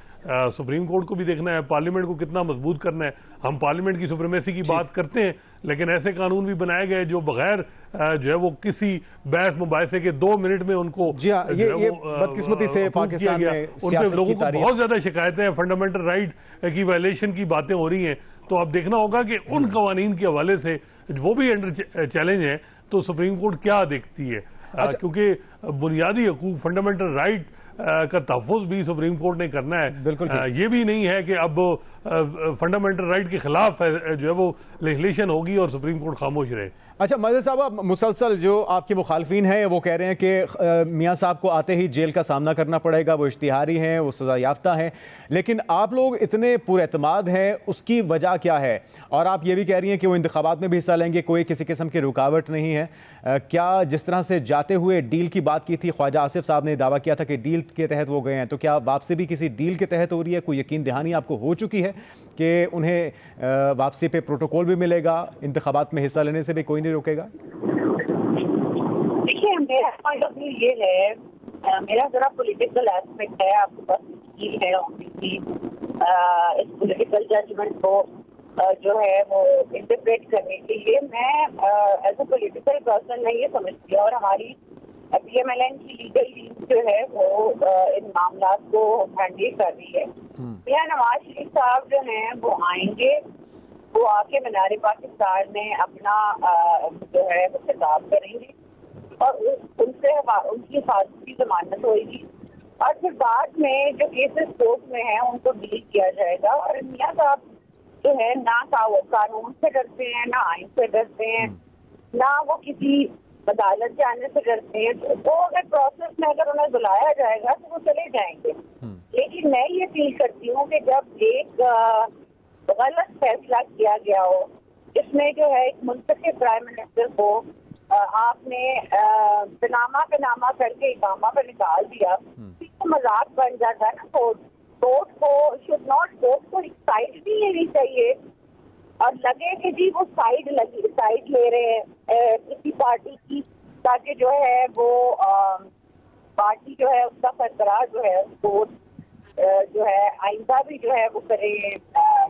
सुप्रीम कोर्ट को भी देखना है, पार्लियामेंट को कितना मजबूत करना है। हम पार्लियामेंट की सुप्रीमेसी की बात करते हैं, लेकिन ऐसे कानून भी बनाए गए जो बगैर जो है वो किसी बहस मुबाहिसे के 2 मिनट में उनको ये बदकिस्मती से पाकिस्तान में उन पे लोगों को बहुत ज्यादा शिकायतें हैं, फंडामेंटल राइट की वायलेशन की बातें हो रही हैं। तो अब देखना होगा कि उन कवानीन के हवाले से वो भी अंडर चैलेंज है, तो सुप्रीम कोर्ट क्या देखती है। क्योंकि बुनियादी हकूक, फंडामेंटल राइट का तहफ़्फ़ुज़ भी सुप्रीम कोर्ट ने करना है। बिल्कुल ये भी नहीं है कि अब फंडामेंटल राइट के खिलाफ जो है वो लेजिस्लेशन होगी और सुप्रीम कोर्ट खामोश रहे। अच्छा मज़े साहब, अब मुसलसल जो आपके मुखालफिन हैं वो कह रहे हैं कि मियाँ साहब को आते ही जेल का सामना करना पड़ेगा, वो इश्तिहारी हैं, वो सज़ा याफ्ता हैं, लेकिन आप लोग इतने पुरएतमाद हैं, उसकी वजह क्या है? और आप ये भी कह रही हैं कि वो इंतखाबात में भी हिस्सा लेंगे, कोई किसी किस्म की रुकावट नहीं है। क्या जिस तरह से जाते हुए डील की बात की थी, ख्वाजा आसिफ साहब ने दावा किया था कि डील के तहत वो गए हैं, तो क्या वापसी भी किसी डील के तहत हो रही है? कोई यकीन दहानी आपको हो चुकी है कि उन्हें वापसी पे प्रोटोकॉल भी मिलेगा, इंतखाबात में हिस्सा लेने से भी कोई नहीं रोकेगा? देखिए, मेरा पॉइंट ऑफ व्यू ये है, मेरा जरा पॉलिटिकल एस्पेक्ट है, आपके पास ये है इस पॉलिटिकल जजमेंट को जो है वो इंटरप्रेट करने के लिए। मैं एज ए पॉलिटिकल पर्सन मैं ये समझती हूँ, और हमारी PMLN की लीगल टीम जो है वो इन मामला को हैंडल कर रही है। यहाँ नवाज शरीफ साहब जो हैं वो आएंगे, वो आके मीनार पाकिस्तान में अपना जो है वो खिताब करेंगे और उनसे उनकी हिफाजत की जमानत होगी, और फिर बाद में जो केसेस कोर्ट में हैं उनको डील किया जाएगा। और मियाँ साहब जो है ना कानून से डरते हैं, ना आइन से डरते हैं, ना वो किसी अदालत जाने से डरते हैं। तो वो अगर प्रोसेस में अगर उन्हें बुलाया जाएगा तो वो चले जाएंगे। लेकिन मैं ये फील करती हूँ कि जब एक गलत फैसला किया गया हो, जिसमें जो है एक मुंतखब प्राइम मिनिस्टर को आपने बेनामा करके इकामा पर निकाल दिया, तो मजाक बन जाता है ना कोर्ट। कोर्ट को एक साइड नहीं लेनी चाहिए और लगे कि जी वो साइड ले रहे हैं किसी पार्टी की, ताकि जो है वो पार्टी जो है उसका सरबराह जो है उसको जो है आइंदा भी जो है वो करे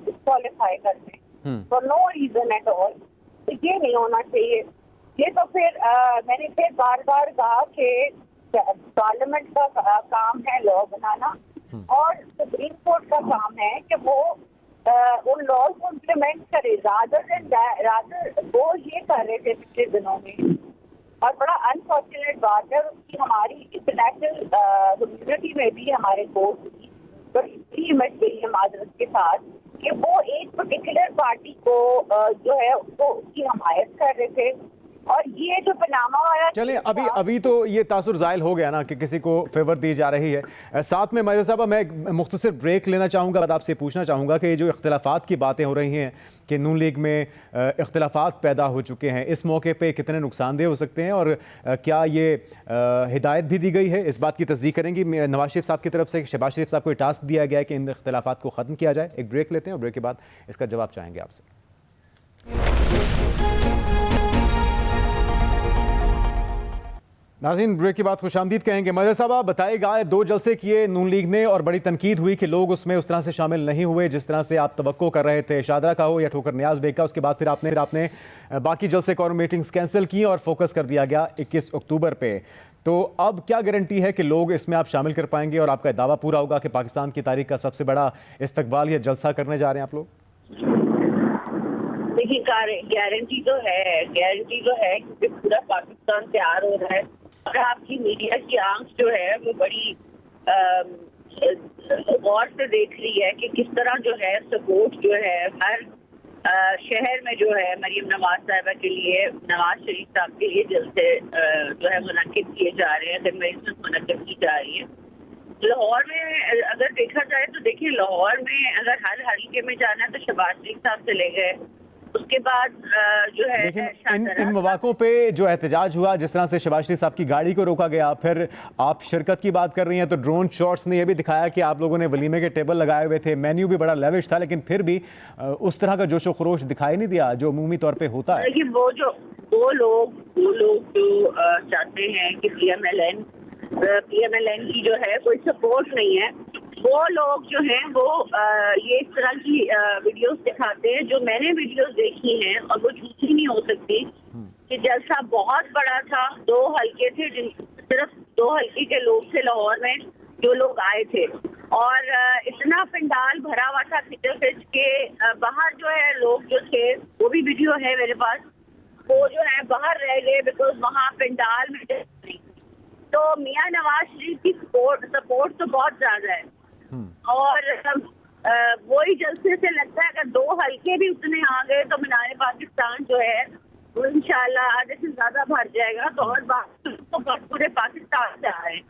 डिस्क्वालीफाई कर दें for no reason at all. तो ये नहीं होना चाहिए। ये तो फिर मैंने फिर बार बार कहा कि पार्लियामेंट का काम है लॉ बनाना और सुप्रीम कोर्ट का काम है कि वो उन लॉज को इम्प्लीमेंट करे। रादर वो ये कर रहे थे पिछले दिनों में, और बड़ा अनफॉर्चुनेट बात है उसकी हमारी इंटरनेशनल कम्युनिटी में भी हमारे कोर्ट की बड़ी मच गई है माजरत के साथ कि वो एक पर्टिकुलर पार्टी को जो है उसको उसकी हमायत कर रहे थे। और ये जो पनामा वाला चलें, अभी तो ये तासुर ज़ाहिल हो गया ना कि किसी को फेवर दी जा रही है। साथ में मयूर साहब मैं एक मुख्तसर ब्रेक लेना चाहूँगा, बाद आपसे पूछना चाहूँगा कि जो इख्तिलाफ़ात की बातें हो रही हैं कि नून लीग में इख्तिलाफ़ात पैदा हो चुके हैं, इस मौके पे कितने नुकसानदेह हो सकते हैं और क्या ये हिदायत भी दी गई है, इस बात की तस्दीक करेंगी नवाज शरीफ साहब की तरफ से। शहबाज शरीफ साहब को टास्क दिया गया है कि इन इख्तिलाफ़ात को ख़त्म किया जाए। एक ब्रेक लेते हैं और ब्रेक के बाद इसका जवाब चाहेंगे आपसे। नाज़रीन, ब्रेक की बात खुशामदीद कहेंगे। मज़र साहब आप बताएगा, 2 जलसे किए नून लीग ने और बड़ी तनकीद हुई कि लोग उसमें उस तरह से शामिल नहीं हुए जिस तरह से आप तवक्को कर रहे थे, शादरा का हो या ठोकर नियाज बेग का। उसके बाद फिर आपने बाकी जलसे कॉरम मीटिंग्स कैंसिल की और फोकस कर दिया गया 21 अक्टूबर पे। तो अब क्या गारंटी है कि लोग इसमें आप शामिल कर पाएंगे और आपका दावा पूरा होगा कि पाकिस्तान की तारीख का सबसे बड़ा इस्तकबाल या जलसा करने जा रहे हैं आप लोग? देखिए, गारंटी तो है क्योंकि पूरा पाकिस्तान तैयार हो रहा है और आपकी मीडिया की आंख जो है वो बड़ी गौर से देख रही है कि किस तरह जो है सपोर्ट जो है हर शहर में जो है मरीम नवाज साहिबा के लिए, नवाज शरीफ साहब के लिए जलसे जो है मुनक्किद किए जा रहे हैं, कन्वेंशन मुनक्किद की जा रही है। लाहौर में अगर देखा जाए तो देखिए, लाहौर में अगर हर हल्के में जाना है तो शहबाज शरीफ साहब चले गए, उसके बाद जो है लेकिन इन मौक़ों पे जो एहतजाज हुआ, जिस तरह से शहबाज शरीफ साहब की गाड़ी को रोका गया, फिर आप शिरकत की बात कर रही हैं तो ड्रोन शॉट्स ने यह भी दिखाया कि आप लोगों ने वलीमे के टेबल लगाए हुए थे, मेन्यू भी बड़ा लेविश था, लेकिन फिर भी उस तरह का जोशो खरोश दिखाई नहीं दिया जो अमूमी तौर पे होता है। देखिए, वो लोग जो चाहते हैं कि PMLN की जो है कोई सपोर्ट नहीं है, वो लोग जो हैं वो ये इस तरह की वीडियोस दिखाते हैं जो मैंने वीडियोस देखी हैं और वो झूठी नहीं हो सकती कि जलसा बहुत बड़ा था। 2 हल्के थे, सिर्फ 2 हल्के के लोग थे लाहौर में जो लोग आए थे और इतना पंडाल भरा हुआ था खिच के बाहर जो है लोग जो थे, वो भी वीडियो है मेरे पास, वो जो है बाहर रह गए बिकॉज वहाँ पंडाल में नहीं। तो मियां नवाज शरीफ की सपोर्ट तो बहुत ज्यादा है और वही जलसे से लगता है अगर 2 हल्के भी उतने आ गए तो मीनार पाकिस्तान जो है वो इंशाल्लाह आधे से ज्यादा भर जाएगा। तो और बाकी तो पूरे पाकिस्तान से आ रहे हैं।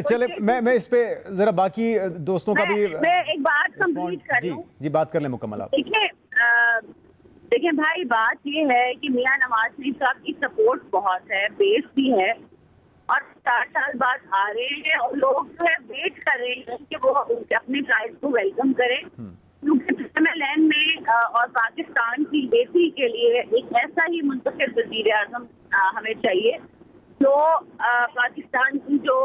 चले मैं इस पे जरा बाकी दोस्तों का भी मैं एक बात कंप्लीट कर लूं। जी बात कर लें मुकम्मल आप। देखिए भाई, बात ये है कि मियां नवाज शरीफ साहब की सपोर्ट बहुत है, बेस भी है और 4 साल बाद आ रहे हैं और लोग जो है वेट कर रहे हैं कि वो अपने प्राइज को वेलकम करें, क्योंकि PMLN में और पाकिस्तान की बेहतरी के लिए एक ऐसा ही मुंतखब वज़ीर-ए-आज़म हमें चाहिए जो पाकिस्तान की जो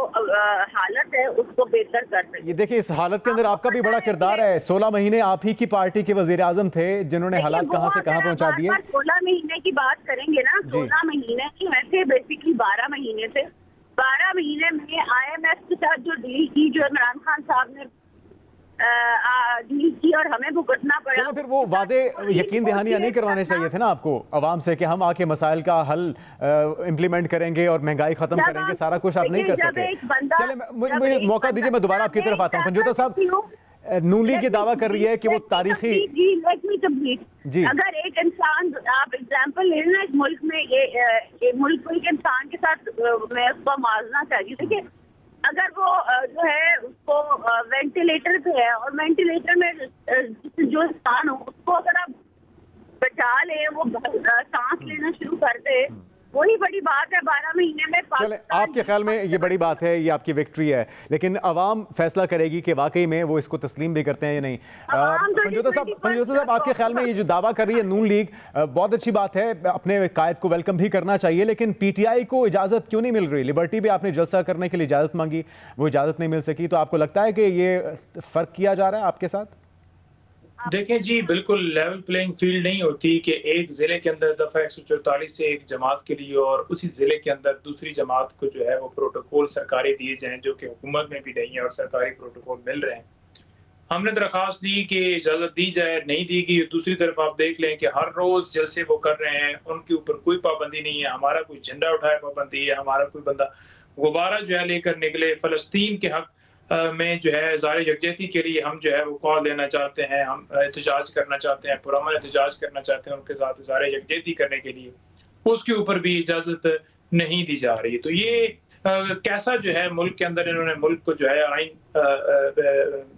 हालत है उसको बेहतर कर सके। ये देखिए, इस हालत के अंदर आपका भी बड़ा किरदार है। 16 महीने आप ही की पार्टी के वज़ीर-ए-आज़म थे जिन्होंने हालात कहां से कहां पहुंचा दिए। 16 महीने की बात करेंगे ना, 16 महीने की वैसे बेसिकली 12 महीने थे। 12 महीने में IMF के साथ जो डील की, जो इमरान खान साहब ने डील की और हमें भुगतना पड़ा। चलो फिर वो वादे यकीन दहानियां नहीं करवाने चाहिए थे ना आपको अवाम से कि हम आके मसाइल का हल इम्प्लीमेंट करेंगे और महंगाई खत्म करेंगे, सारा कुछ आप नहीं कर सके। चले मुझे मौका दीजिए, मैं दोबारा आपकी तरफ आता हूँ। पंजोता साहब, नून लीग ये दावा कर रही है कि वो तारीखी जी, अगर एक इंसान, आप एग्जाम्पल ले लेना, इस मुल्क में ये मुल्क को एक इंसान के साथ मैं उसको मारना चाहिए। देखिए, अगर वो जो है उसको वेंटिलेटर पे है और वेंटिलेटर में जो इंसान हो उसको अगर आप बचा ले, वो सांस लेना शुरू कर दे, वही बड़ी बात है। 12 महीने में चले, पाकिस्तान आपके ख्याल में ये बड़ी बात है, ये आपकी विक्ट्री है, लेकिन अवाम फैसला करेगी कि वाकई में वो इसको तस्लीम भी करते हैं या नहीं। पंजोता साहब, आपके ख्याल में ये जो दावा कर रही है नून लीग, बहुत अच्छी बात है, अपने कायद को वेलकम भी करना चाहिए, लेकिन पीटीआई को इजाजत क्यों नहीं मिल रही? लिबर्टी भी आपने जलसा करने के लिए इजाजत मांगी, वो इजाजत नहीं मिल सकी, तो आपको लगता है कि ये फर्क किया जा रहा है आपके साथ? देखें जी, बिल्कुल लेवल प्लेइंग फील्ड नहीं होती कि एक जिले के अंदर दफा 144 से एक जमात के लिए और उसी जिले के अंदर दूसरी जमात को जो है वो प्रोटोकॉल सरकारी दिए जाएं, जो कि हुकूमत में भी नहीं है और सरकारी प्रोटोकॉल मिल रहे हैं। हमने दरख्वास्त दी कि इजाजत दी जाए, नहीं दी गई। दूसरी तरफ आप देख लें कि हर रोज जलसे वो कर रहे हैं, उनके ऊपर कोई पाबंदी नहीं है। हमारा कोई झंडा उठाए पाबंदी है, हमारा कोई बंदा गुब्बारा जो है लेकर निकले। फलस्तीन के हक में जो है ज़ाहिर यकजहती के लिए हम जो है वो कॉल देना चाहते हैं, हम एहतजाज करना चाहते हैं, पुरअमन एहतजाज करना चाहते हैं उनके साथ ज़ाहिर यकजहती करने के लिए, उसके ऊपर भी इजाज़त नहीं दी जा रही। तो ये कैसा जो है मुल्क के अंदर इन्होंने मुल्क को जो है आइन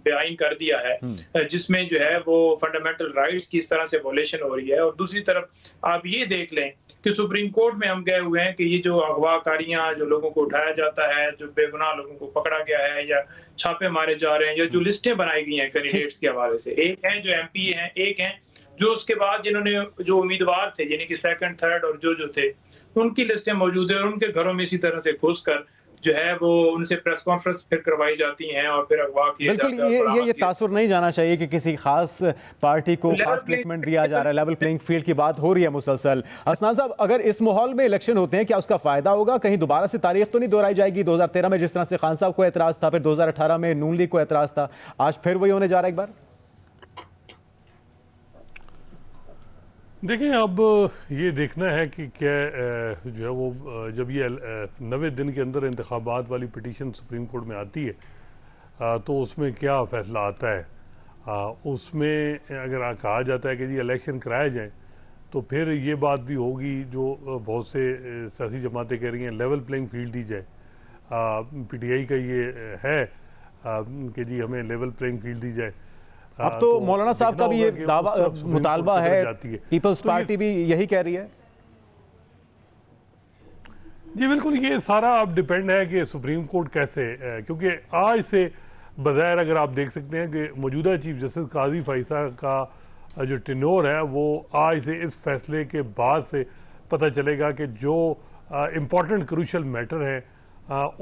बेआइन कर दिया है, जिसमें जो है वो फंडामेंटल राइट्स की इस तरह से वोलेशन हो रही है। और दूसरी तरफ आप ये देख लें कि सुप्रीम कोर्ट में हम गए हुए हैं कि ये जो अगवाकारियां, जो लोगों को उठाया जाता है, जो बेगुनाह लोगों को पकड़ा गया है या छापे मारे जा रहे हैं, या जो लिस्टें बनाई गई हैं कैंडिडेट्स के हवाले से, एक हैं जो एमपी हैं, एक हैं जो उसके बाद जिन्होंने जो उम्मीदवार थे यानी कि सेकंड, थर्ड और जो थे, उनकी लिस्टें मौजूद है और उनके घरों में इसी तरह से घुसकर जो है वो उनसे प्रेस कॉन्फ्रेंस फिर करवाई जाती हैं और फिर अगवा किए जाते हैं। बिल्कुल, ये तासुर नहीं जाना चाहिए कि किसी खास पार्टी को खास ट्रीटमेंट दिया जा रहा है। लेवल प्लेइंग फील्ड की बात हो रही है मुसलसल। हसनान साहब, अगर इस माहौल में इलेक्शन होते हैं, क्या उसका फायदा होगा? कहीं दोबारा से तारीख तो नहीं दोहराई जाएगी? 2013 में जिस तरह से खान साहब को एतराज था, फिर 2018 में नून लीग को एतराज था, आज फिर वही होने जा रहा है एक बार? देखिए, अब ये देखना है कि क्या जो है वो जब ये 90 दिन के अंदर इंतखाबात वाली पिटीशन सुप्रीम कोर्ट में आती है तो उसमें क्या फ़ैसला आता है। उसमें अगर कहा जाता है कि जी इलेक्शन कराए जाएं, तो फिर ये बात भी होगी जो बहुत से सियासी जमातें कह रही हैं, लेवल प्लेइंग फील्ड दी जाए। पीटीआई का ये है कि जी हमें लेवल प्लेइंग फील्ड दी जाए। अब तो मौलाना साहब का भी ये दावा मुतालबा है, पीपल्स पार्टी भी यही कह रही है। जी बिल्कुल, ये सारा अब डिपेंड है कि सुप्रीम कोर्ट कैसे, क्योंकि आज से बज़ाहिर अगर आप देख सकते हैं कि मौजूदा चीफ जस्टिस काजी फैसला का जो टेन्योर है वो आज से इस फैसले के बाद से पता चलेगा कि जो इम्पोर्टेंट क्रूशल मैटर है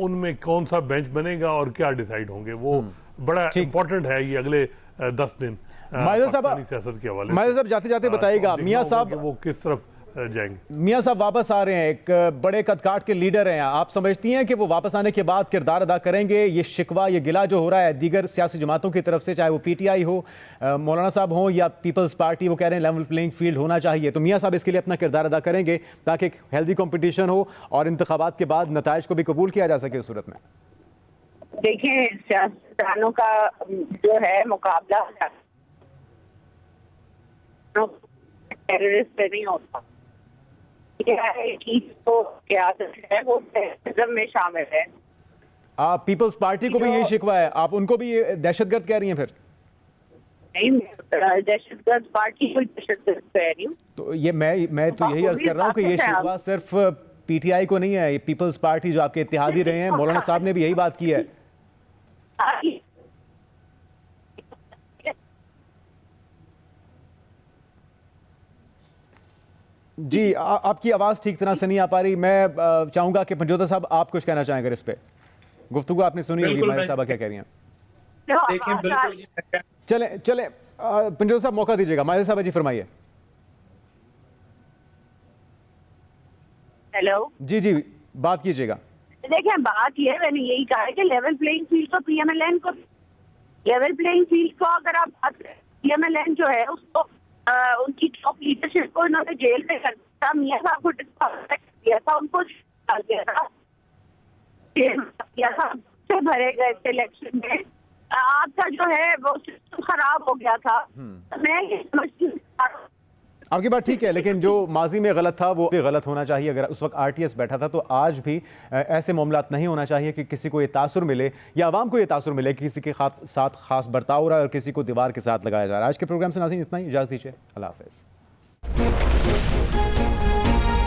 उनमें कौन सा बेंच बनेगा और क्या डिसाइड होंगे। वो बड़ा इम्पोर्टेंट है ये अगले 10 दिन सियासत के हवाले। माहिर साहब, जाते जाते बताइएगा, मियां साहब वो किस तरफ जाएंगे। मियां साहब वापस आ रहे हैं, एक बड़े कदकाठ के लीडर हैं, आप समझती हैं कि वो वापस आने के बाद किरदार अदा करेंगे? ये शिकवा, ये गिला जो हो रहा है दीगर सियासी जमातों की तरफ से, चाहे वो पीटीआई हो, मौलाना साहब हो या पीपल्स पार्टी, वो कह रहे हैं लेवल प्लेइंग फील्ड होना चाहिए, तो मियां साहब इसके लिए अपना किरदार अदा करेंगे ताकि एक हेल्दी कॉम्पिटिशन हो और इंतखाबात के बाद नताइज को भी कबूल किया जा सके उस सूरत में? देखिए, सियासतदानों का जो है मुकाबला टेररिस्ट पे नहीं होता। तो क़यादत है वो टेररिज्म में शामिल है। आप पीपल्स पार्टी को भी यही शिकवा है, आप उनको भी दहशतगर्द कह रही हैं? फिर नहीं, दहशतगर्द पार्टी कोई दहशतगर्द कह रही हूँ। तो ये मैं तो यही अर्ज कर रहा हूँ कि ये शिकवा सिर्फ पीटीआई को नहीं है, ये पीपल्स पार्टी जो आपके इत्तेहादी रहे हैं, मौलाना साहब ने भी यही बात की है। जी, आपकी आवाज़ ठीक तरह से नहीं आ पा रही। मैं चाहूंगा कि पंजोता साहब आप कुछ कहना चाहें। अगर इस पे गुफ्तगू आपने सुनी होगी, माहिर साहब क्या कह रही हैं। चले पंजोता साहब मौका दीजिएगा। माहिर साहब जी फरमाइए। हेलो जी जी, बात कीजिएगा। देखिए, बात ये मैंने यही कहा है कि लेवल प्लेइंग फील्ड को पीएमएलएन को, लेवल प्लेइंग फील्ड को अगर आप पीएमएलएन जो है उसको उनकी टॉप लीडरशिप को इन्होंने जेल में कर दिया, मियां साहब को डिस्क्वालीफाई किया था, उनको डाल दिया था, से भरे गए थे इलेक्शन में। आपका जो है वो सिस्टम खराब हो गया था। मैं ये समझती हूँ आपकी बात ठीक है, लेकिन जो माजी में गलत था वो भी गलत होना चाहिए। अगर उस वक्त आरटीएस बैठा था तो आज भी ऐसे मामलात नहीं होना चाहिए कि किसी को ये तासुर मिले या आवाम को ये तासुर मिले कि किसी के साथ खास बर्ताव हो रहा है और किसी को दीवार के साथ लगाया जा रहा है। आज के प्रोग्राम से नाज़रीन इतना ही, इजाज़त दीजिए, अल्लाह हाफ़िज़।